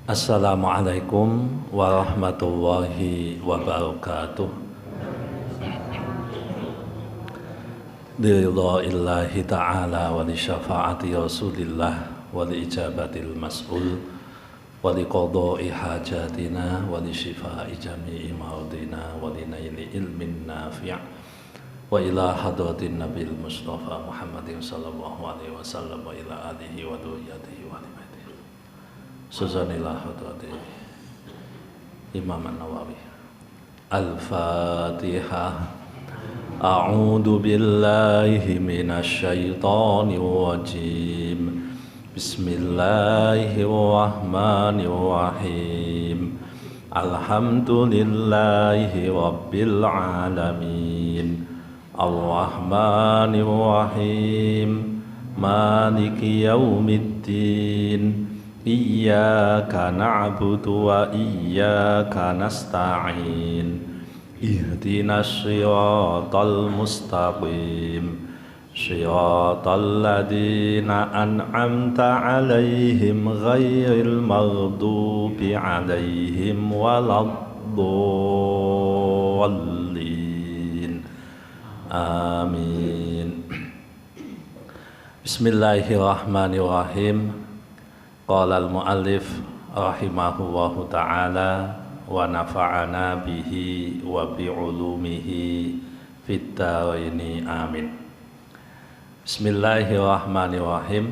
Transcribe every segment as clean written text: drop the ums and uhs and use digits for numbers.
Assalamualaikum warahmatullahi wabarakatuh. Liridha'illahi ta'ala wa li syafa'ati rasulillah wa li ijabatil mas'ul wa li qadha'i hajatina wa li shifa'i jami'i maradina wa li naili ilmin nafi' wa ila hadratin nabil mustafa Muhammadin sallallahu alaihi wasallam wa ila alihi wa dhurriyyatihi wa alihi Suzanillah hadrati Imam An-Nawawi. Al-Fatihah. A'udzu billahi minasy syaithanir rajim. Bismillahirrahmanirrahim. Alhamdulillahi rabbil alamin. Ar-Rahmanir Rahim. Maliki yaumiddin. Iyyaka na'budu wa iyyaka nasta'in. Ihdinas siratal mustaqim. Siratal ladzina an'amta 'alaihim ghairil maghdubi 'alaihim waladdallin. Amin. Bismillahirrahmanirrahim. Qala al-muallif rahimahullahu ta'ala wa nafa'ana bihi wa bi'ulumihi fid dharaini amin. Bismillahirrahmanirrahim.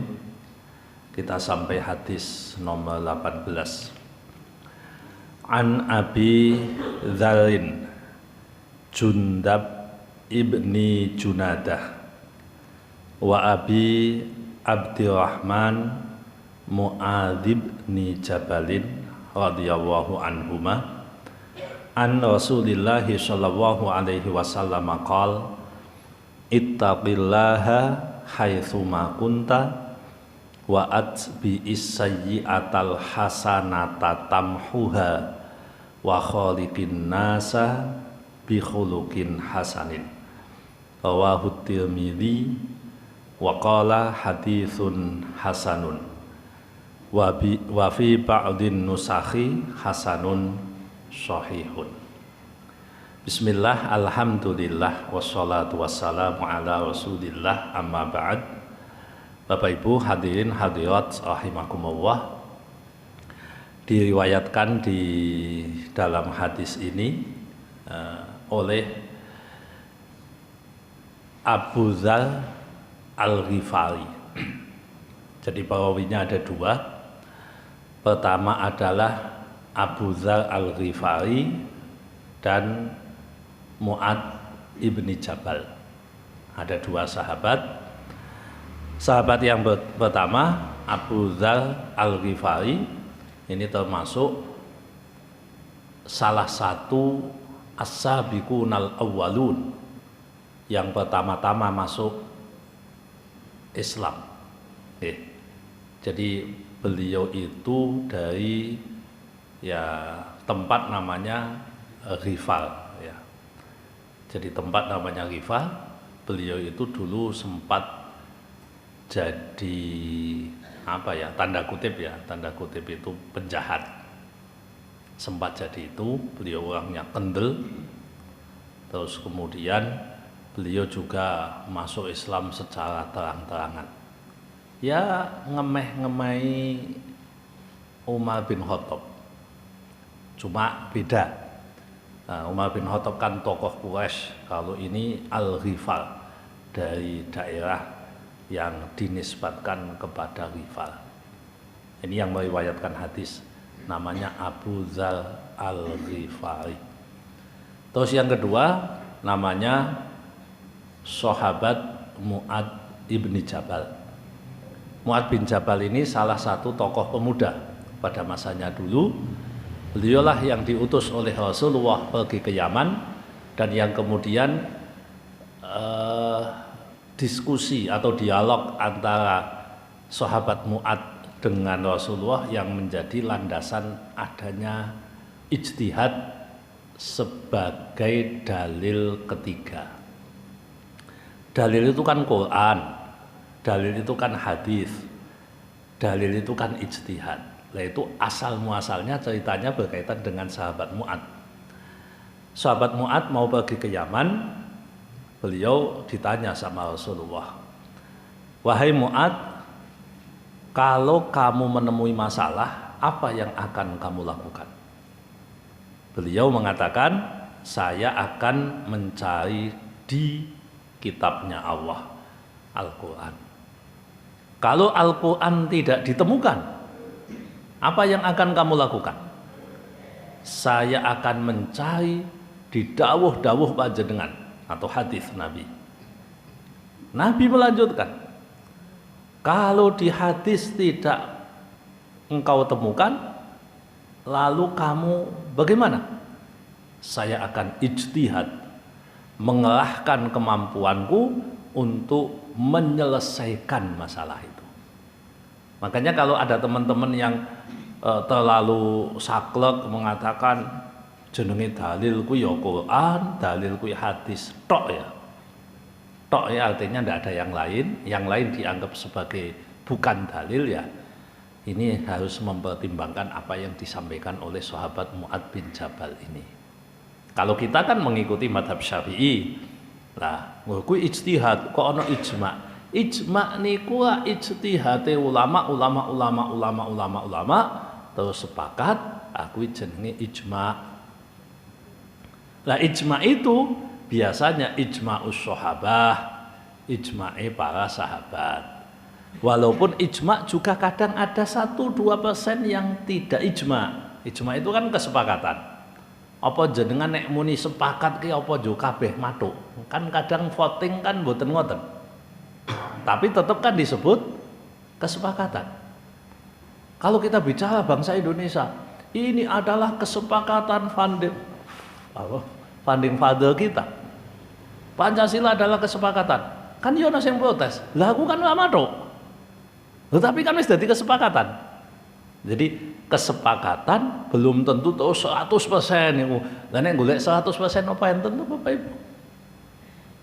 Kita sampai hadis nomor 18. An Abi Dzarrin Jundab ibni Junadah wa Abi Abdurrahman Mu'adz ibni Jabalin radhiyallahu anhuma an Rasulillahi sallallahu alaihi wasallam qala ittaqillaha haitsu ma kunta wa atbi'is sayyi'atal hasanata tamhuha wa khaliqin nasa bi khuluqin hasanin. Rawahu Tirmidzi wa qala haditsun hasanun. Wa fi ba'din nusakhi hasanun sahihun. Bismillah, alhamdulillah, wassalatu wassalamu ala rasulillah, amma ba'd. Bapak Ibu hadirin hadirat rahimakumullah. Diriwayatkan di dalam hadis ini oleh Abu Dzar Al-Ghifari. Jadi perawinya ada dua. Pertama adalah Abu Dzar Al-Ghifari dan Mu'adz ibni Jabal. Ada dua sahabat. Sahabat yang pertama Abu Dzar Al-Ghifari ini termasuk salah satu as-sabiqunal awwalun yang pertama-tama masuk Islam. Jadi beliau itu dari tempat namanya Ghifar ya. Jadi tempat namanya Ghifar, beliau itu dulu sempat jadi tanda kutip itu penjahat. Sempat jadi itu, beliau orangnya kendel. Terus kemudian beliau juga masuk Islam secara terang-terangan. Ya ngemeh-ngemai Umar bin Khattab. Cuma beda. Umar bin Khattab kan tokoh Quraisy, kalau ini Al-Ghifar dari daerah yang dinisbatkan kepada Ghifar. Ini yang meriwayatkan hadis namanya Abu Dzar Al-Ghifari. Terus yang kedua namanya sahabat Mu'adz ibni Jabal. Mu'adz bin Jabal ini salah satu tokoh pemuda pada masanya dulu. Beliaulah yang diutus oleh Rasulullah pergi ke Yaman dan yang kemudian diskusi atau dialog antara sahabat Mu'adz dengan Rasulullah yang menjadi landasan adanya ijtihad sebagai dalil ketiga. Dalil itu kan Quran, dalil itu kan hadis, dalil itu kan ijtihad. Nah itu asal muasalnya ceritanya berkaitan dengan sahabat Mu'ad. Sahabat Mu'ad mau pergi ke Yaman, beliau ditanya sama Rasulullah, wahai Mu'ad, kalau kamu menemui masalah, apa yang akan kamu lakukan? Beliau mengatakan, saya akan mencari di kitabnya Allah, Al-Quran. Kalau Al-Quran tidak ditemukan, apa yang akan kamu lakukan? Saya akan mencari di dawuh-dawuh panjenengan atau hadis Nabi. Nabi melanjutkan, kalau di hadis tidak engkau temukan, lalu kamu bagaimana? Saya akan ijtihad, mengerahkan kemampuanku untuk menyelesaikan masalah itu. Makanya kalau ada teman-teman yang terlalu saklek mengatakan jenenge dalil ku ya Quran, dalil ku hadis tok ya. Tok ya artinya tidak ada yang lain dianggap sebagai bukan dalil ya. Ini harus mempertimbangkan apa yang disampaikan oleh sahabat Mu'ad bin Jabal ini. Kalau kita kan mengikuti madhab Syafi'i, lah, kuwi ijtihad, kok ana ijma'. Ijma' niku ijtihate ulama terus sepakat, aku jenenge ijma'. Lah ijma' itu biasanya ijma'us sahabah, ijma'e para sahabat. Walaupun ijma' juga kadang ada 1-2% yang tidak ijma'. Ijma' itu kan kesepakatan. Apa jenengan nek muni sepakat ki apa jo kabeh matuk. Kan kadang voting kan mboten ngoten. Tapi tetap kan disebut kesepakatan. Kalau kita bicara bangsa Indonesia, ini adalah kesepakatan founding father kita. Pancasila adalah kesepakatan. Kan yo ana sing protes. Lah aku kan lama tok. Tetapi kan wis dadi kesepakatan. Jadi kesepakatan belum tentu terus 100% niku. Lah nek golek 100% apa enten to Bapak Ibu?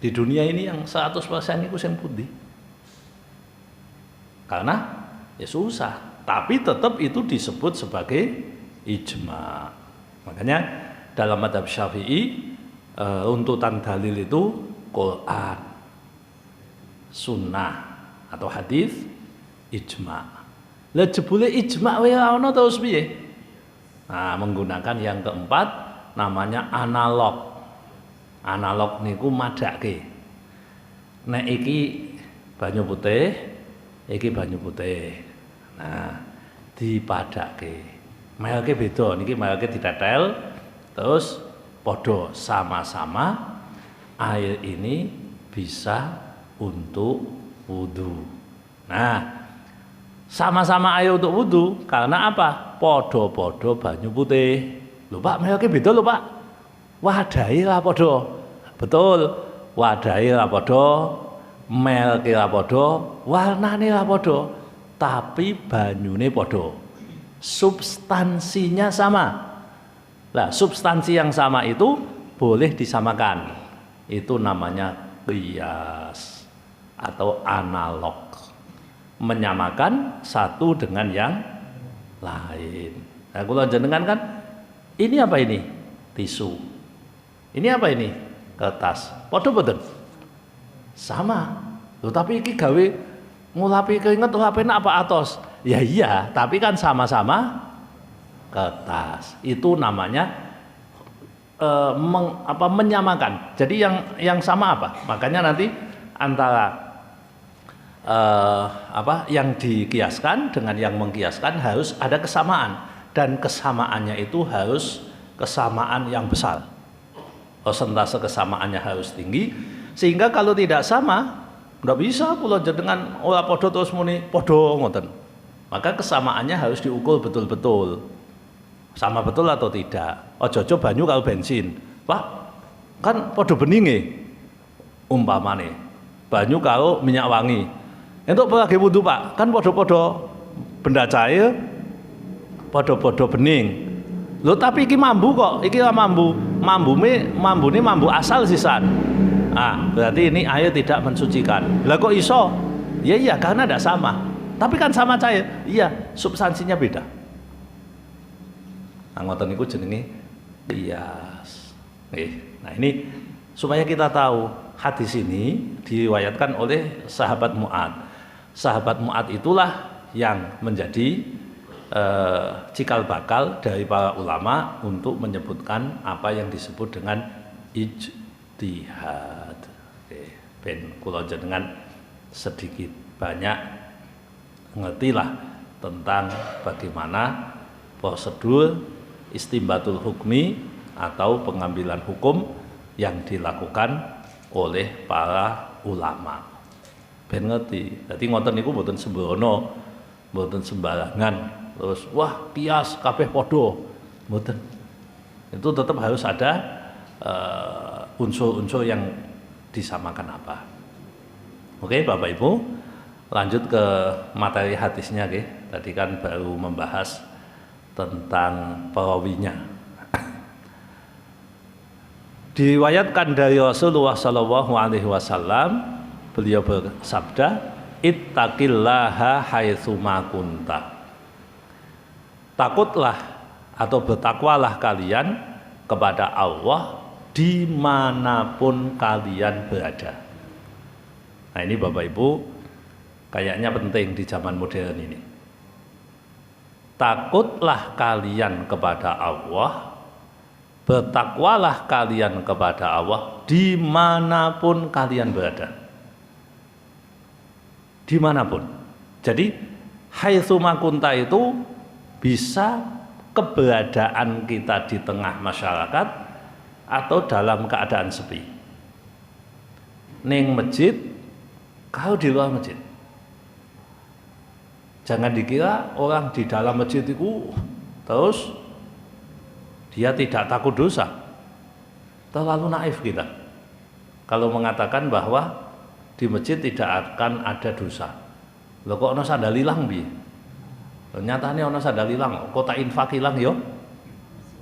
Di dunia ini yang 100% niku sing pundi? Karena ya susah, tapi tetap itu disebut sebagai ijma. Makanya dalam madhab Syafi'i runtutan dalil itu Quran, sunnah atau hadis, ijma'. Lah jebule ijma' wae ora ana terus piye? Nah, menggunakan yang keempat namanya analog. Analog niku madake. Nek iki banyu putih, iki banyu putih. Nah, dipadake. Melke beda, niki melke ditetel terus padha sama-sama air ini bisa untuk wudu. Nah, sama-sama air untuk wudu karena apa? Podo-podo banyu putih. Lho Pak, melke beda lho Pak. Wadahe lah podo. Betul. Wadahe lah podo, melke lah podo, warnane lah podo. Tapi banyune podo. Substansinya sama. Lah, substansi yang sama itu boleh disamakan. Itu namanya qiyas atau analog. Menyamakan satu dengan yang lain. Nah, kalau jenengan kan ini apa ini? Tisu. Ini apa ini? Kertas. Padha boten? Sama. Loh, tapi iki gawe ngulapi keringet HP-na apa atos? Ya iya, tapi kan sama-sama kertas. Itu namanya menyamakan. Jadi yang sama apa? Makanya nanti antara yang dikiaskan dengan yang mengkiaskan harus ada kesamaan, dan kesamaannya itu harus kesamaan yang besar. Persentase kesamaannya harus tinggi, sehingga kalau tidak sama nggak bisa kula jenengan ora padha terus muni padha ngoten. Maka kesamaannya harus diukur betul-betul. Sama betul atau tidak. Ojo-ojo banyu kalau bensin. Pak, kan padha beninge umpamane. Banyu kalau minyak wangi. Entuk lagi wudu Pak, kan podo-podo benda cair, podo-podo bening. Loh tapi iki mambu kok, iki lah mambu. Mambu ini mambu asal sisan. Ah, berarti ini air tidak mensucikan. Lah kok iso? Ya iya karena tidak sama. Tapi kan sama cair. Iya, substansinya beda. Ngoten niku jenenge qiyas. Nah ini supaya kita tahu hadis ini diriwayatkan oleh sahabat Mu'ad. Sahabat Mu'ad itulah yang menjadi cikal bakal dari para ulama untuk menyebutkan apa yang disebut dengan ijtihad. Ben kula jenengan sedikit banyak ngertilah tentang bagaimana prosedur istimbatul hukmi atau pengambilan hukum yang dilakukan oleh para ulama. Ben ngerti. Dadi ngoten niku mboten sembrono, mboten sembarangan. Terus wah kias kabeh padha. Mboten. Itu tetap harus ada unsur-unsur yang disamakan apa. Oke, Bapak Ibu, lanjut ke materi hadisnya nggih. Tadi kan baru membahas tentang perawinya. Diriwayatkan dari Rasulullah sallallahu alaihi wasallam, beliau bersabda, "Ittaqillaha haitsu ma kunta." Takutlah atau bertakwalah kalian kepada Allah dimanapun kalian berada. Nah ini Bapak Ibu kayaknya penting di zaman modern ini. Takutlah kalian kepada Allah, bertakwalah kalian kepada Allah dimanapun kalian berada. Dimanapun. Jadi haitsu ma kunta itu bisa keberadaan kita di tengah masyarakat atau dalam keadaan sepi. Ning masjid, kau di luar masjid. Jangan dikira orang di dalam masjid itu terus dia tidak takut dosa. Terlalu naif kita kalau mengatakan bahwa di masjid tidak akan ada dosa. Lho kok ana sandal ilang piye? Nyatane ana sandal ilang, kok tak infak ilang yo.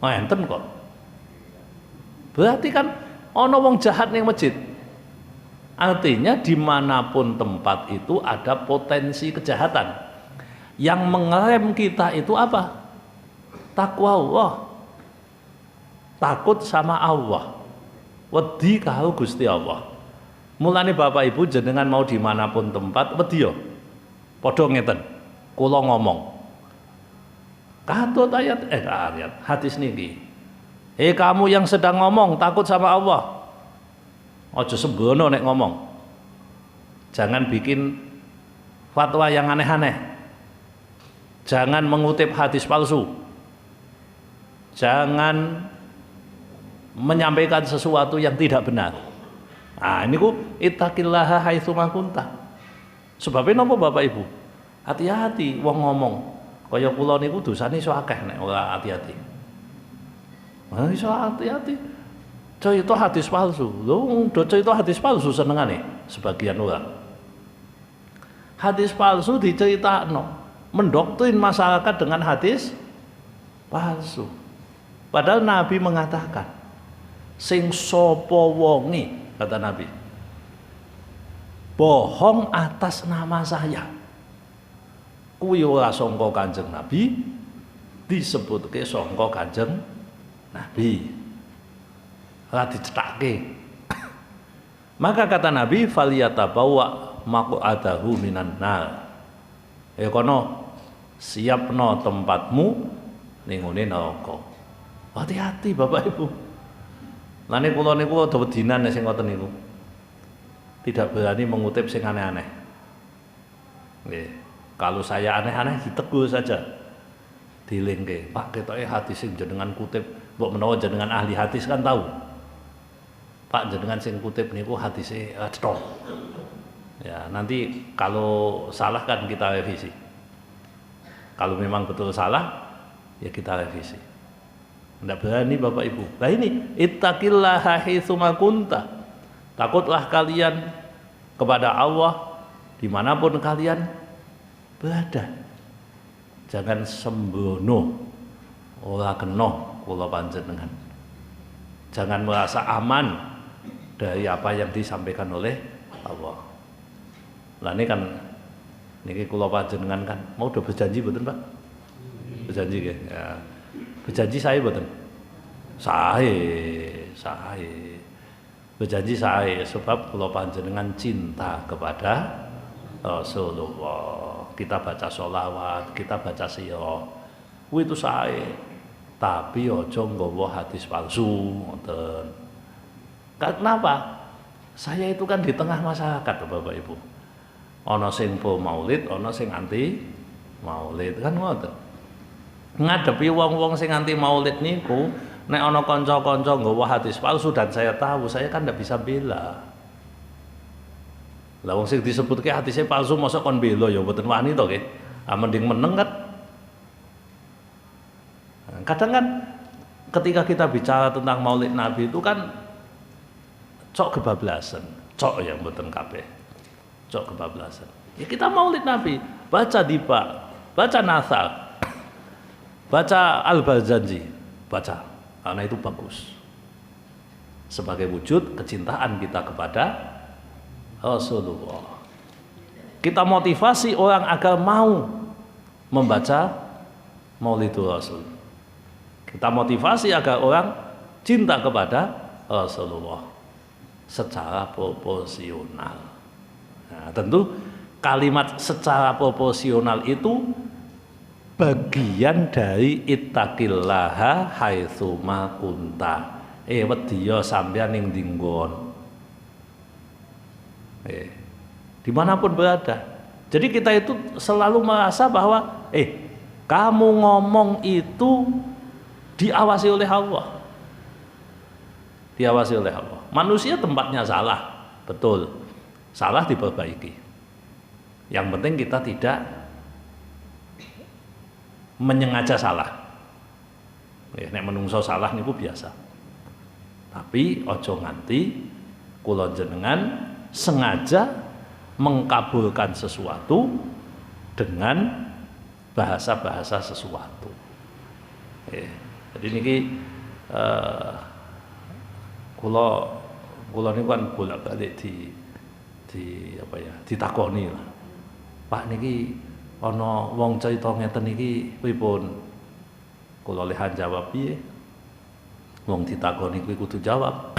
Oh enten kok. Berarti kan ana wong jahat ning masjid. Artinya dimanapun tempat itu ada potensi kejahatan. Yang mengerem kita itu apa? Takwa Allah. Takut sama Allah. Wedi karo Gusti Allah. Mulane Bapak Ibu jenengan mau dimanapun tempat wedi yo. Padha ngeten. Kula ngomong. Katut ayat hadis niki. Kamu yang sedang ngomong takut sama Allah. Aja sembrono nek ngomong. Jangan bikin fatwa yang aneh-aneh. Jangan mengutip hadis palsu. Jangan menyampaikan sesuatu yang tidak benar. Nah, ini ku ittaqillaha haitsu ma kunta. Sebabnya napa Bapak Ibu? Hati-hati wong ngomong. Kaya kula niku dosane iso akeh nek ora hati-hati. Nah, iso hati-hati. Cerita hadis palsu. Lho, do cerita hadis palsu senengane sebagian orang. Hadis palsu diceritakno, mendoktrin masyarakat dengan hadis palsu. Padahal Nabi mengatakan, sing sapa wonge, kata Nabi, bohong atas nama saya, kuwi ora sangka Kanjeng Nabi, disebutke sangka Kanjeng Nabi, ora dicethake. Maka kata Nabi, faliyatabawa maq'adahu minan nar. Kono siapno tempatmu ning ngene neraka. Hati-hati Bapak Ibu. Lane kula niku ada wedinan sing ngoten niku. Tidak berani mengutip sing aneh-aneh. Nggih. Kalau saya aneh-aneh ditegur saja. Dilingke, Pak ketoke hadis sing jenengan kutip, mbok menawa jenengan ahli hadis kan tahu. Pak jenengan sing kutip niku hadise cetha. Ya, nanti kalau salah kan kita revisi. Kalau memang betul salah, ya kita revisi. Tidak berani Bapak Ibu. Nah ini ittaqillaha haitsu ma kunta. Takutlah kalian kepada Allah dimanapun kalian berada. Jangan sembrono ora kena kula panjenengan. Jangan merasa aman dari apa yang disampaikan oleh Allah. Lah ini kan niki kula panjenengan kan mau udah berjanji betul Pak? Berjanji nggih. Ya. Berjanji saya mboten? Sae. Berjanji saya sebab kula panjenengan cinta kepada Rasulullah. Kita baca sholawat, kita baca sirah. Itu sae. Tapi ojo nggawa hadis palsu ngoten. Kenapa? Saya itu kan di tengah masyarakat Bapak Ibu. Ana sing pro maulid, ana sing anti maulid kan ngoten. Ngadepi wong-wong sing anti maulid niku, nek ana kanca-kanca nggawa hadis palsu dan saya tahu, saya kan ndak bisa bela. Lah wong sing disebutke hadisnya palsu mosok kon bela ya mboten wani to nggih. Ah mending meneng kan. Kadang kan ketika kita bicara tentang maulid Nabi itu kan cok kebablasan, cok ya mboten kabeh. Cok kebablasan. Ya kita maulid Nabi, baca Dipa, baca Nathal, baca Al-Barzanji, baca. Karena itu bagus. Sebagai wujud kecintaan kita kepada Rasulullah. Kita motivasi orang agar mau membaca Maulidul Rasul. Kita motivasi agar orang cinta kepada Rasulullah secara proporsional. Nah, tentu kalimat secara proporsional itu bagian dari ittaqillaha haitsuma kunta. Wedya sampeyan ning dinggon. Dimanapun berada. Jadi kita itu selalu merasa bahwa kamu ngomong itu diawasi oleh Allah. Diawasi oleh Allah. Manusia tempatnya salah, betul. Salah diperbaiki. Yang penting kita tidak menyengaja salah. Nek menungso salah niku biasa. Tapi ojo nganti kula jenengan sengaja mengkabulkan sesuatu dengan bahasa-bahasa sesuatu. Jadi niki kula niku kan bolak-balik ditakoni lah. Pak niki ana wong cerita ngeten niki pripun? Kula lihat jawab piye? Wong ditakoni kuwi kudu jawab.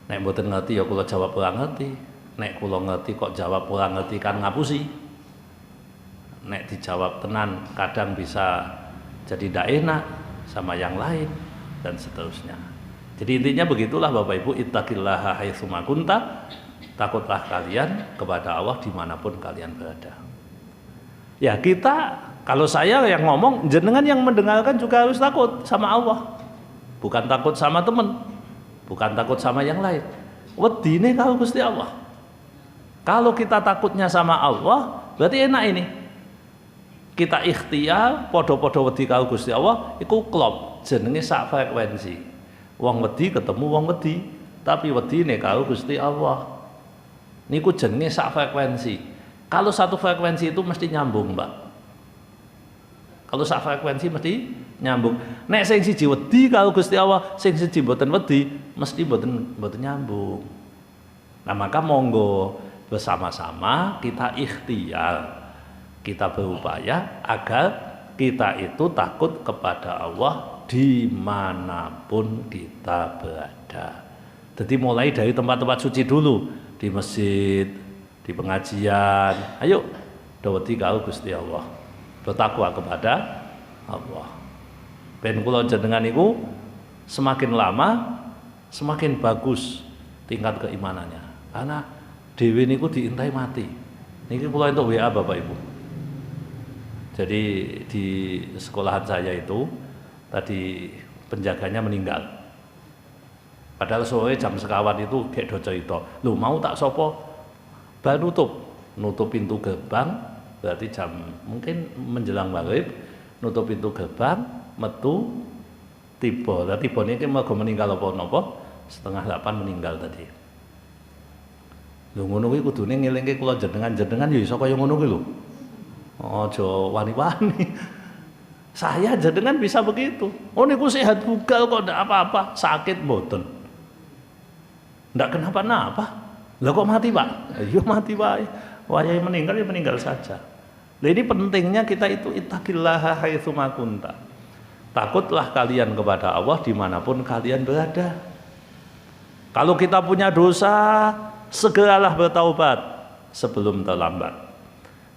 Nek mboten ngerti ya kula jawab ora ngerti. Nek kula ngerti kok jawab ora ngerti kan ngapusi. Nek dijawab tenan kadang bisa jadi ndak enak sama yang lain dan seterusnya. Jadi intinya begitulah Bapak Ibu, ittaqillaha haitsuma kunta. Takutlah kalian kepada Allah dimanapun kalian berada. Ya kita, kalau saya yang ngomong, jenengan yang mendengarkan juga harus takut sama Allah. Bukan takut sama teman, bukan takut sama yang lain. Wedine kalau Gusti Allah. Kalau kita takutnya sama Allah, berarti enak ini. Kita ikhtiar, podo-podo wedi kalau Gusti Allah, iku klop, jenenge sak frekuensi. Wong wedi ketemu wong wedi, tapi wedine kalau Gusti Allah. Niku jenenge sak frekuensi. Kalau satu frekuensi itu mesti nyambung, Mbak. Kalau sak frekuensi mesti nyambung. Nek sing siji wedi kalau Gusti Allah, sing siji mboten wedi, mesti mboten nyambung. Nah, maka monggo bersama-sama kita ikhtiar. Kita berupaya agar kita itu takut kepada Allah dimanapun kita berada. Jadi mulai dari tempat-tempat suci dulu, di masjid, di pengajian. Ayo, dawati kau Gusti Allah. Bertakwa kepada Allah. Ben kula jenengan niku semakin lama semakin bagus tingkat keimanannya. Karena dhewe niku diintai mati. Niki kula entuk WA Bapak Ibu. Jadi di sekolahan saya itu tadi penjaganya meninggal. Padahal sore jam sekawan itu kayak do cerita. Lu mau tak sopo? Baru nutup pintu gerbang, berarti jam mungkin menjelang maghrib, nutup pintu gerbang, metu tiba. Lah tibane iki mergo meninggal apa napa? 7:30 meninggal tadi. Lho ngono kuwi kudune ngelingke kula jenengan ya iso kaya ngono kuwi lho. Aja wani-wani. Saya jenengan bisa begitu. Oh niku sehat bugal kok ndak apa-apa, sakit mboten. Ndak kenapa-napa. Lah kok mati, Pak? Ya mati wae. Wayahe meninggal ya meninggal saja. Nah ini pentingnya kita itu ittaqillaha haitsuma kunta. Takutlah kalian kepada Allah dimanapun kalian berada. Kalau kita punya dosa, segeralah bertaubat sebelum terlambat.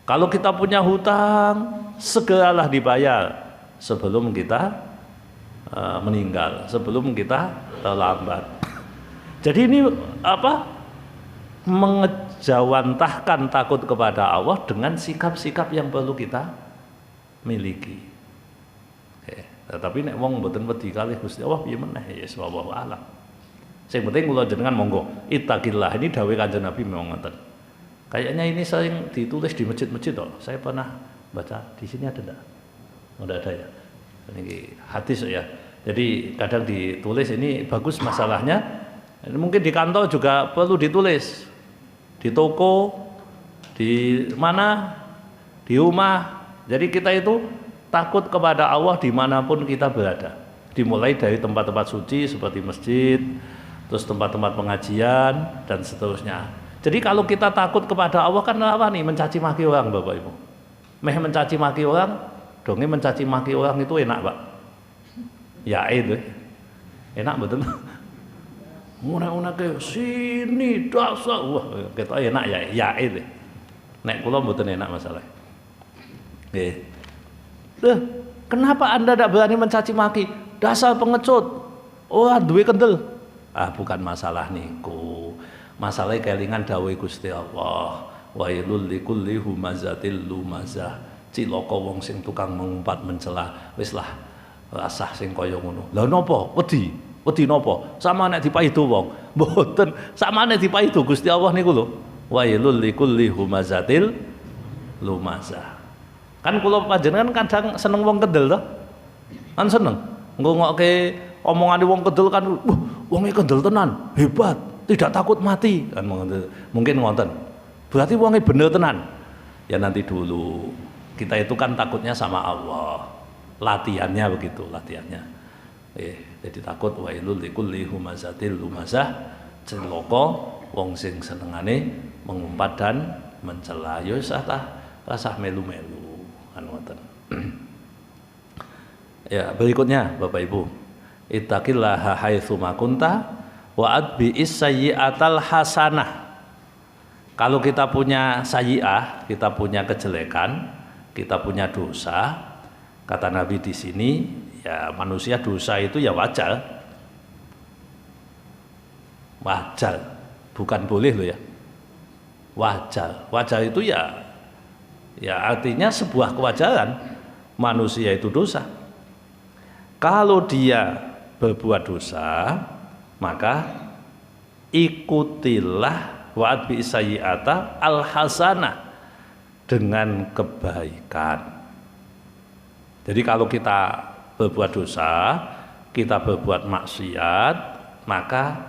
Kalau kita punya hutang, segeralah dibayar sebelum kita meninggal, sebelum kita terlambat. Jadi ini apa? Mengejawantahkan takut kepada Allah dengan sikap-sikap yang perlu kita miliki. Oke. Tetapi nek wong mboten wedi kalih Gusti Allah piye meneh ya wallahu alam. Sing penting kula jenengan monggo ittaqillah, ini dawuh Kanjeng Nabi memang ngoten. Kayaknya ini sering ditulis di masjid-masjid toh. Saya pernah baca di sini ada enggak? Oh, enggak ada ya. Ini hadis ya. Jadi kadang ditulis ini bagus masalahnya. Ini mungkin di kantor juga perlu ditulis. Di toko, di mana, di rumah. Jadi kita itu takut kepada Allah dimanapun kita berada. Dimulai dari tempat-tempat suci seperti masjid, terus tempat-tempat pengajian dan seterusnya. Jadi kalau kita takut kepada Allah kan apa nih? Mencaci maki orang, Bapak Ibu. Mencaci maki orang, dongeng mencaci maki orang itu enak, Pak. Ya itu, enak betul. Muna-muna ke sini dasar, wah kita enak ya itu. Nek kula mboten enak masalah. Kenapa Anda tidak berani mencaci maki? Dasar pengecut. Oh, duwe kendel. Bukan masalah niku. Masalah kelingan dawuh Gusti Allah. Wailul likulli humazatil lumazah. Cilaka wong sing tukang mengumpat mencela. Wis lah rasah sing kaya ngono. Lah napa? Wedi. Wedi napa? Sama nek dipaido wong. Mboten. Sama nek dipaido Gusti Allah niku lho. Wailul likulli humazatil lumazah. Kan kula panjenengan kadang seneng wong kendel to? Kan seneng. Ngrungokke omongane wong kendel kan, wah, wonge kendel tenan, hebat, tidak takut mati. Kan mungkin ngoten. Berarti wonge bener tenan. Ya nanti dulu. Kita itu kan takutnya sama Allah. Latihannya begitu, latihannya. Jadi takut wailul likulli humazatil lumazah, celaka wong sing senengane mengumpat dan mencela. Ya wis rasah melu-melu. Ya, berikutnya Bapak Ibu, ittaqillaha haitsu ma kunta wa atbi'is sayyi'atal hasanah. Kalau kita punya sayyi'ah, kita punya kejelekan, kita punya dosa, kata Nabi di sini, ya manusia dosa itu ya wajar. Wajar, bukan boleh loh ya. Wajar. Wajar itu ya artinya sebuah kewajaran manusia itu dosa. Kalau dia berbuat dosa, maka ikutilah wa'ad bi sayyi'ata al hasanah, dengan kebaikan. Jadi kalau kita berbuat dosa, kita berbuat maksiat, maka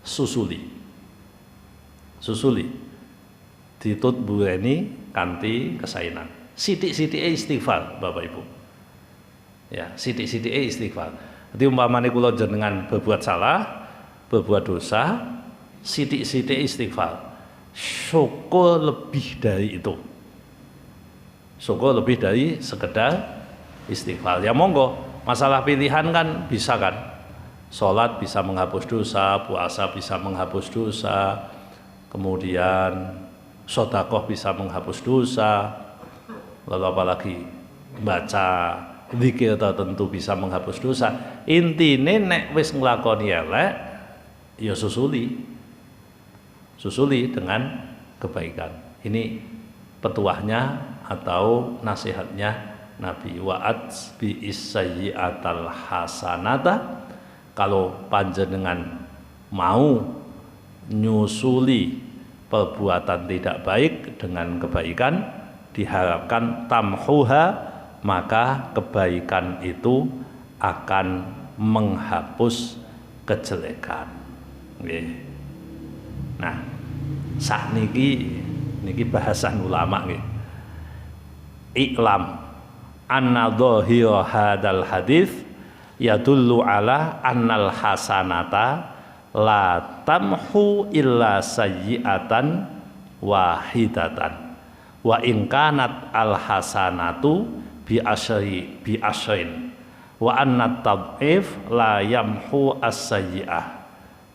susuli ditut bureni kanthi kesainan. Sithik-sithike istighfar, Bapak Ibu. Ya, sithik-sithike istighfar. Jadi umpamane kula jenengan berbuat salah, berbuat dosa, sithik-sithike istighfar. Syukur lebih dari itu. Syukur lebih dari sekedar istighfar. Ya monggo, masalah pilihan kan bisa kan. Salat bisa menghapus dosa, puasa bisa menghapus dosa, kemudian sedekah bisa menghapus dosa, lalu apalagi baca zikir tertentu bisa menghapus dosa. Intine nek wis nglakoni elek ya susuli dengan kebaikan. Ini petuahnya atau nasihatnya Nabi. Wa'at bi sayyi'atal hasanata. Kalau panjenengan mau nyusuli perbuatan tidak baik dengan kebaikan, diharapkan tamhuha, maka kebaikan itu akan menghapus kejelekan. Nah, sakniki bahasan ulama nggih. Iklam anna dhahira hadal hadis yadullu ala annal hasanata la tamhu illa sayyi'atan wahidatan wa in kanat al hasanatu bi asrin wa anna tad'if la yamhu as-sayyi'ah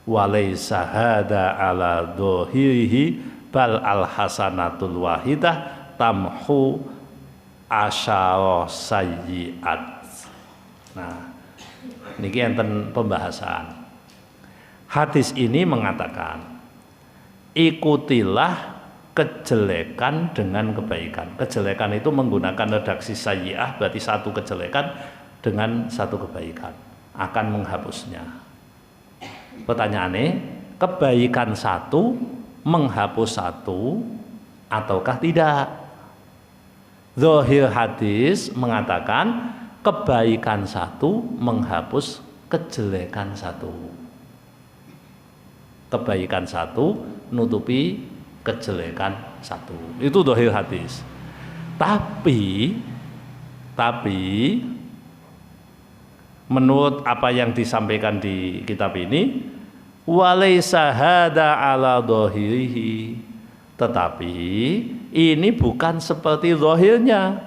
wa laysa hada ala dhahirihi bal al hasanatul wahidah tamhu asyara sayyi'at. Nah, niki enten pembahasan. Hadis ini mengatakan ikutilah kejelekan dengan kebaikan. Kejelekan itu menggunakan redaksi sayyi'ah, berarti satu kejelekan dengan satu kebaikan akan menghapusnya. Pertanyaannya, kebaikan satu menghapus satu ataukah tidak? Zahir hadis mengatakan kebaikan satu menghapus kejelekan satu. Kebaikan satu nutupi kejelekan satu. Itu zahir hadis. Tapi menurut apa yang disampaikan di kitab ini, walaysa hada ala dhahirihi, tetapi ini bukan seperti zahirnya.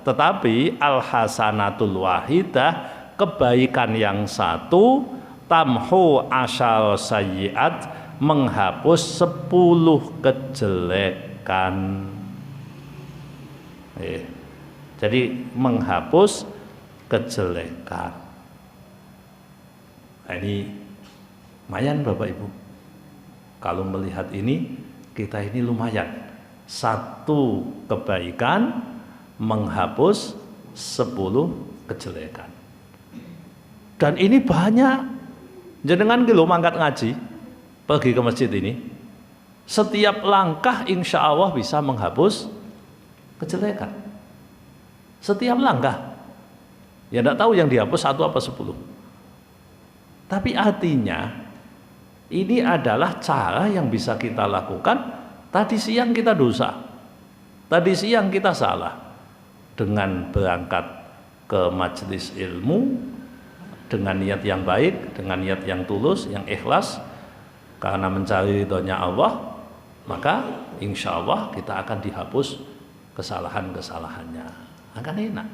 Tetapi al hasanatul wahidah, kebaikan yang satu, tamhu asyar sayyi'at, menghapus 10 kejelekan. Jadi menghapus kejelekan. Nah, ini lumayan Bapak Ibu. Kalau melihat ini, kita ini lumayan. Satu kebaikan menghapus 10 kejelekan. Dan ini banyak. Jenengan ki lho mangkat ngaji, pergi ke masjid ini, setiap langkah insya Allah bisa menghapus kejelekan. Setiap langkah. Ya tidak tahu yang dihapus 1 apa 10. Tapi artinya ini adalah cara yang bisa kita lakukan. Tadi siang kita dosa, tadi siang kita salah. Dengan berangkat ke majelis ilmu dengan niat yang baik, dengan niat yang tulus, yang ikhlas, karena mencari ridhonya Allah, maka insya Allah kita akan dihapus kesalahan-kesalahannya. Akan enak.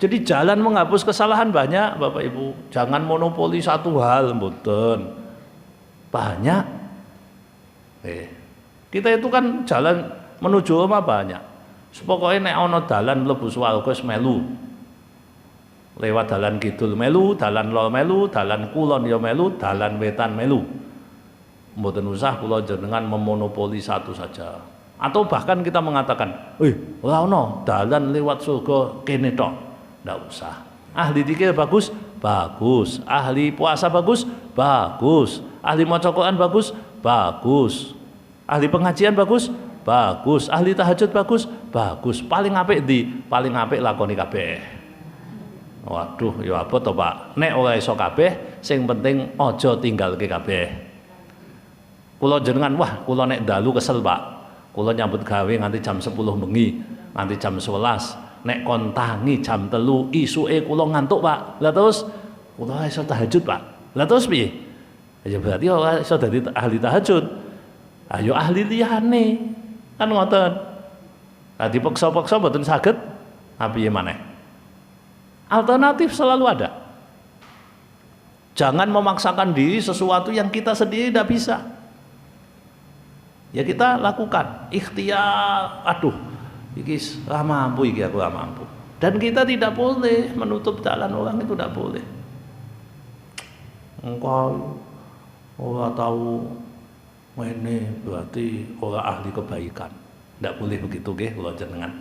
Jadi jalan menghapus kesalahan banyak Bapak Ibu. Jangan monopoli satu hal, mboten. Banyak. Kita itu kan jalan menuju rumah banyak. Pokoknya nek ana dalan mlebu swarga wis melu. Lewat dalan kidul melu, dalan lor melu, dalan kulon ya melu, dalan wetan melu. Mboten usah kula jenengan memonopoli satu saja. Atau bahkan kita mengatakan, ora ana dalan lewat surga kene tok. Ndak usah. Ahli zikir bagus, bagus. Ahli puasa bagus, bagus. Ahli maca Quran bagus, bagus. Ahli pengajian bagus, bagus. Ahli tahajud bagus, bagus. Paling apik ndi? Paling apik lakoni kabeh. Waduh, ya apa to, Pak? Nek ora iso kabeh, sing penting aja tinggalke kabeh. Kula jenengan, wah, kula nek dalu kesel, Pak. Kula nyambut gawe nganti jam 10 bengi, nganti jam 11. Nek kon tangi jam 3 isuke kula ngantuk, Pak. Lah terus kula iso tahajud, Pak. Lah terus piye? Ya berarti ora iso dadi ahli tahajud. Ayo ahli liyane. Kan ngoten. Lah dipaksa-paksa mboten saged, piye maneh? Alternatif selalu ada. Jangan memaksakan diri sesuatu yang kita sendiri tidak bisa. Ya kita lakukan ikhtiar. Aduh, iki ora mampu, iki aku ora mampu. Dan kita tidak boleh menutup jalan orang, itu tidak boleh. Engkau ora tahu ini berarti ora ahli kebaikan. Tidak boleh begitu nggih kula jenengan.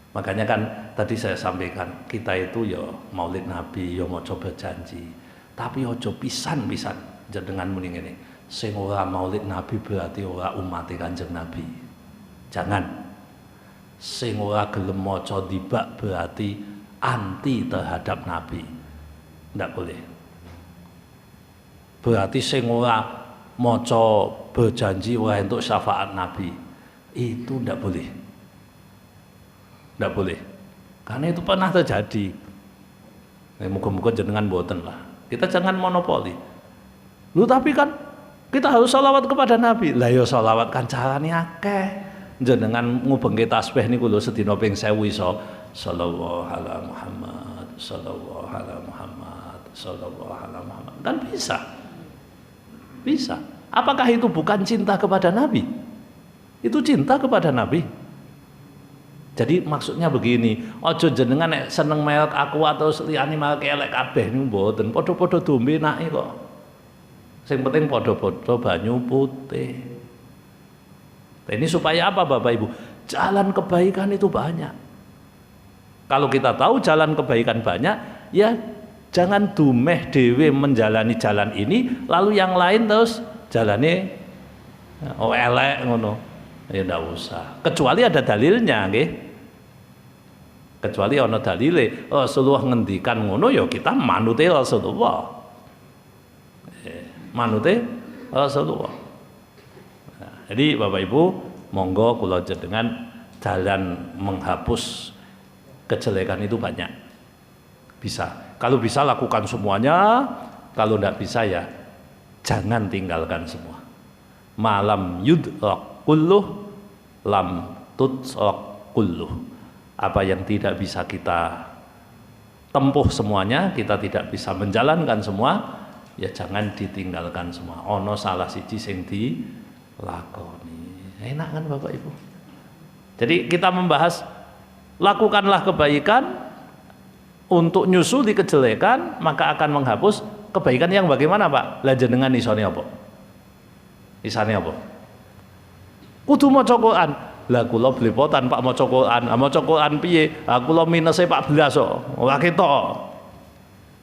Makanya kan tadi saya sampaikan, kita itu ya maulid Nabi, ya mau coba janji, tapi ojo pisan-pisan jenengan muni ngene, sing ora maulid Nabi berarti ora umat Kanjeng Nabi. Jangan. Sing ora gelem maca dibak berarti anti terhadap Nabi. Ndak boleh. Berarti sing ora maca berjanji ora entuk syafaat Nabi. Itu ndak boleh. Tidak boleh, karena itu pernah terjadi. Muka-muka jenengan boten lah. Kita jangan monopoli. Lu tapi kan kita harus sholawat kepada Nabi. Lah yo sholawat kan carane akeh. Jenengan ngubengke tasbih niku lho sedina ping 1000 iso. sallallahu ala Muhammad, sallallahu ala Muhammad, sallallahu ala Muhammad. Kan bisa. Bisa. Apakah itu bukan cinta kepada Nabi? Itu cinta kepada Nabi. Jadi maksudnya begini, ojo jenengan nek seneng merek aku atau liyane merek elek kabeh niku mboten, padha-padha dombe nake kok. Sing penting padha-padha banyu putih. Nah, ini supaya apa Bapak Ibu? Jalan kebaikan itu banyak. Kalau kita tahu jalan kebaikan banyak, ya jangan dumeh dewe menjalani jalan ini, lalu yang lain terus jalane elek ngono. Ya ndak usah. Kecuali ada dalilnya, nggih. Kecuali ana dalile, Rasulullah ngendikan ngono ya kita manute Rasulullah. Manute Rasulullah. Nah, jadi Bapak Ibu, monggo kula jenengan jalan menghapus kejelekan itu banyak. Bisa. Kalau bisa lakukan semuanya, kalau tidak bisa ya jangan tinggalkan semua. Malam yudrak kulluh lam tutsrak kulluh. Apa yang tidak bisa kita tempuh semuanya, kita tidak bisa menjalankan semua, ya jangan ditinggalkan semua. Ono salah siji sing dilakoni. Enak kan Bapak Ibu? Jadi kita membahas lakukanlah kebaikan untuk nyusuli kejelekan, maka akan menghapus kebaikan yang bagaimana Pak? Lah jenengan isone apa? Isane apa? Kudu maca Quran. Lah kula blepotan Pak maca Quran. Maca Quran piye? Kula minuse 14 kok. Ora ketok.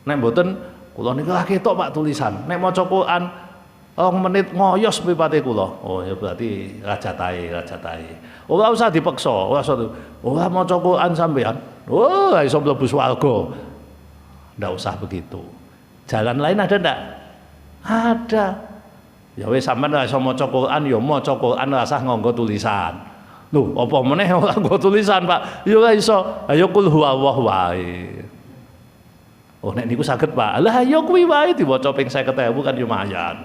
Nek mboten kula niku ora ketok Pak tulisan. Nek maca Quran 2 menit ngoyos mripate kula. Oh ya berarti rajatae. Ora usah dipaksa, ora usah. Ora maca Quran sampean. Oh, iso mlebu swarga. Ndak usah begitu. Jalan lain ada ndak? Ada. Ya wis sampean ora iso maca Quran, ya maca Quran ora usah nganggo tulisan. Lho, apa meneh ora nganggo tulisan, Pak? Ya ora iso. Ayo kul huwallahu wae. Oh, nek niku saged, Pak. Lah ya kuwi wae diwaca ping 50.000 kan lumayan.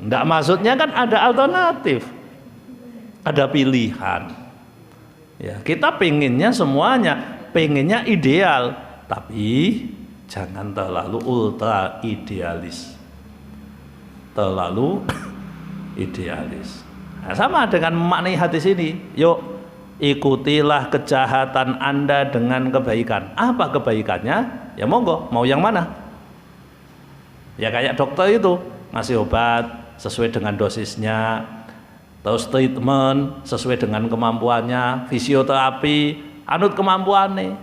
Ndak maksudnya kan ada alternatif. Ada pilihan. Ya, kita pengennya semuanya, pengennya ideal, tapi jangan terlalu ultra idealis. Terlalu idealis. Nah, sama dengan memaknai hadis ini. Yuk, ikutilah kejahatan Anda dengan kebaikan. Apa kebaikannya? Ya monggo, mau yang mana? Ya kayak dokter itu, ngasih obat sesuai dengan dosisnya, terus treatment sesuai dengan kemampuannya, fisioterapi anut kemampuannya.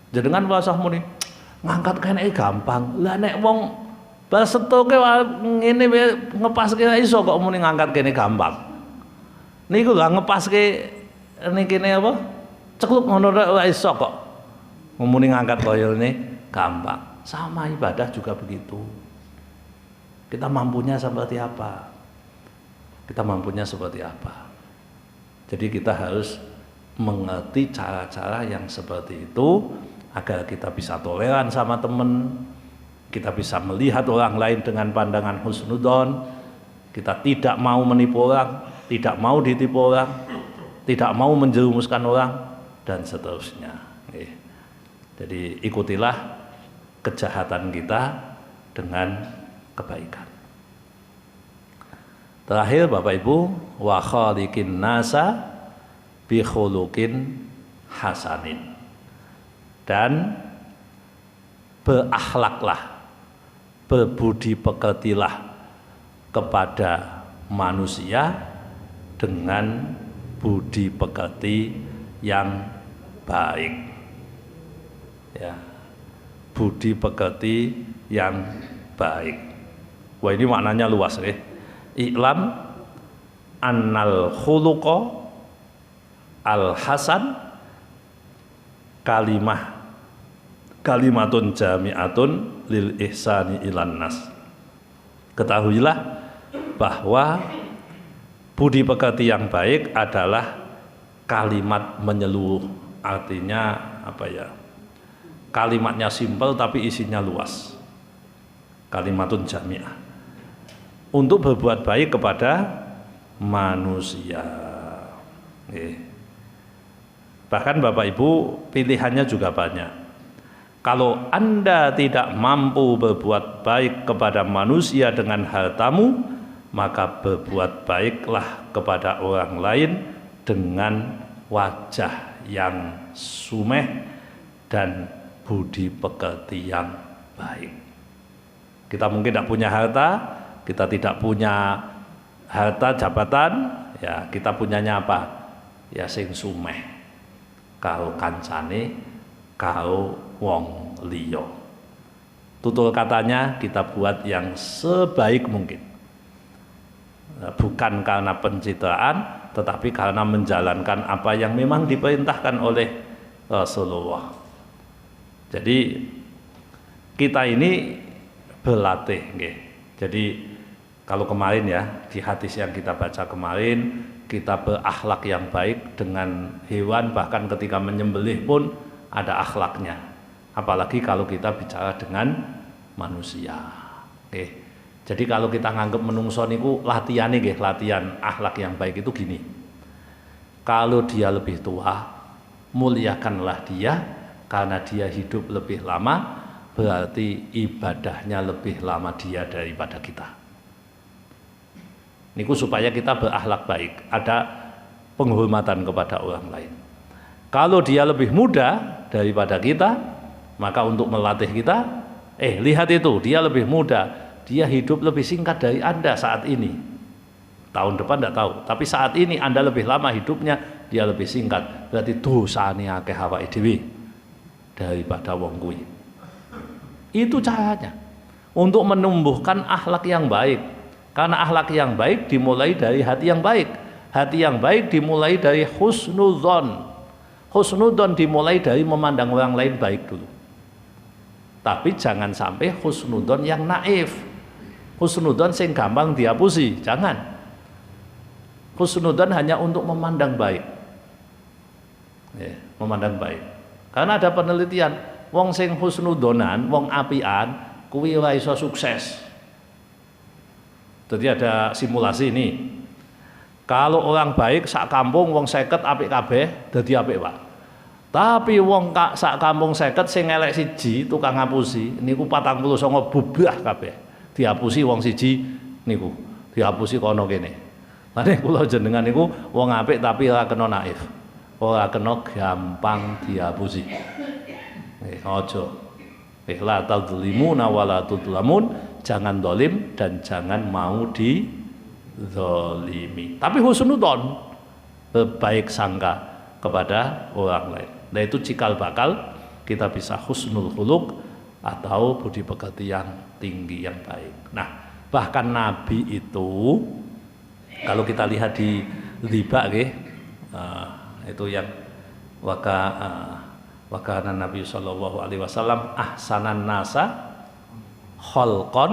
Jenengan wasah muni ngangkat kene gampang. Lah nek wong basetoke ngene ngepaske iso kok muni ngangkat kene gampang. Niku lho ngepaske niki kene apa? Cekluk ngono ora iso kok. Muni ngangkat kaya ngene gampang. Sama ibadah juga begitu. Kita mampunya seperti apa? Kita mampunya seperti apa? Jadi kita harus mengerti cara-cara yang seperti itu agar kita bisa toleran sama teman, kita bisa melihat orang lain dengan pandangan husnudzon, kita tidak mau menipu orang, tidak mau ditipu orang, tidak mau menjerumuskan orang, dan seterusnya. Jadi ikutilah kejahatan kita dengan kebaikan. Terakhir Bapak Ibu, wa khaliqin nasa bi khuluqin hasanin. Dan berakhlaklah, berbudi pekertilah kepada manusia dengan budi pekerti yang baik. Ya. Budi pekerti yang baik. Wah, ini maknanya luas ya. I'lam annal khuluqa al hasan kalimatun jami'atun lil ihsani ilan nas. Ketahuilah bahwa budi pekerti yang baik adalah kalimat menyeluruh. Artinya apa ya? Kalimatnya simpel tapi isinya luas. Kalimatun jami'ah. Untuk berbuat baik kepada manusia. Bahkan Bapak Ibu pilihannya juga banyak. Kalau Anda tidak mampu berbuat baik kepada manusia dengan hartamu, maka berbuat baiklah kepada orang lain dengan wajah yang sumeh dan budi pekerti yang baik. Kita mungkin tidak punya harta, kita tidak punya harta jabatan, ya kita punyanya apa? Ya sing sumeh karo kancane, karo wong liya. Tutur katanya kita buat yang sebaik mungkin. Bukan karena pencitraan, tetapi karena menjalankan apa yang memang diperintahkan oleh Rasulullah. Jadi kita ini berlatih, nggih. Jadi kalau kemarin ya di hadis yang kita baca kemarin, kita berakhlak yang baik dengan hewan, bahkan ketika menyembelih pun ada akhlaknya. Apalagi kalau kita bicara dengan manusia. Oke. Jadi kalau kita nganggep menungso niku latihane nggih, latihan akhlak yang baik itu gini. Kalau dia lebih tua, muliakanlah dia karena dia hidup lebih lama, berarti ibadahnya lebih lama dia daripada kita. Niku supaya kita berakhlak baik, ada penghormatan kepada orang lain. Kalau dia lebih muda daripada kita, maka untuk melatih kita, lihat itu, dia lebih muda, dia hidup lebih singkat dari Anda saat ini. Tahun depan tidak tahu, tapi saat ini Anda lebih lama hidupnya, dia lebih singkat. Berarti dosane akeh awake dhewe daripada wong kuwi. Itu caranya untuk menumbuhkan akhlak yang baik. Karena akhlak yang baik dimulai dari hati yang baik. Hati yang baik dimulai dari husnudzon. Husnudzon dimulai dari memandang orang lain baik dulu. Tapi jangan sampai husnudzon yang naif. Husnudzon sing gampang dihapusi, jangan. Husnudzon hanya untuk memandang baik. Ya, memandang baik. Karena ada penelitian, wong sing husnudzonan, wong apian, kuwi ora iso sukses. Jadi ada simulasi ini. Kalau orang baik sak kampung wong 50 apik kabeh, dadi apik, Pak. Tapi wong sak kampung 50 sing elek siji tukang ngapusi, niku 49 bubrah kabeh. Dihapusi wong siji niku, dihapusi kono kene. Lha kula jenengan niku wong apik tapi ora kena naif. Ora kena gampang dihapusi. Aja. La tadzlimuna wa la tudlamun, jangan dolim dan jangan mau dizalimi. Tapi husnudzon, berbaik sangka kepada orang lain. Nah itu cikal bakal kita bisa husnul khuluq atau budi pekerti yang tinggi yang baik. Nah bahkan Nabi itu kalau kita lihat di riba itu yang wakana Nabi sallallahu alaihi wasallam ahsanan nasa khalqan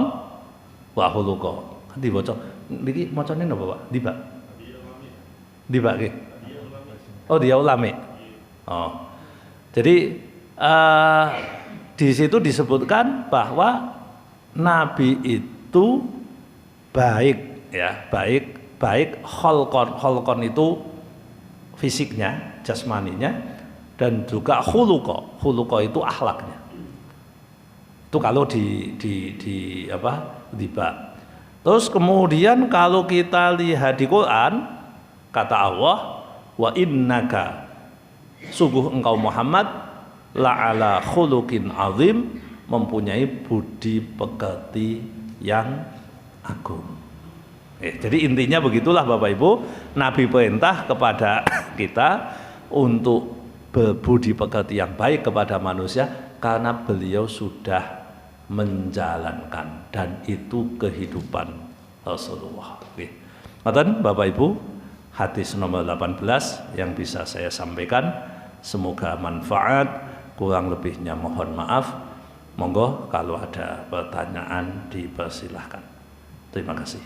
wa khuluqa. Dibaca niki macane napa Pak? Riba. Riba nggih. Oh dia ulama. Oh. Jadi di situ disebutkan bahwa Nabi itu baik ya, baik kholkon itu fisiknya, jasmaninya, dan juga khuluqa itu akhlaknya. Itu kalau di riba. Terus kemudian kalau kita lihat di Quran, kata Allah, wa innaka, sungguh engkau Muhammad la'ala khuluqin azim, mempunyai budi pekerti yang agung. Jadi intinya begitulah Bapak Ibu, Nabi perintah kepada kita untuk berbudi pekerti yang baik kepada manusia karena beliau sudah menjalankan dan itu kehidupan Rasulullah. Ngoten Bapak Ibu, hadis nomor 18 yang bisa saya sampaikan, semoga manfaat, kurang lebihnya mohon maaf. Monggo kalau ada pertanyaan dipersilahkan. Terima kasih.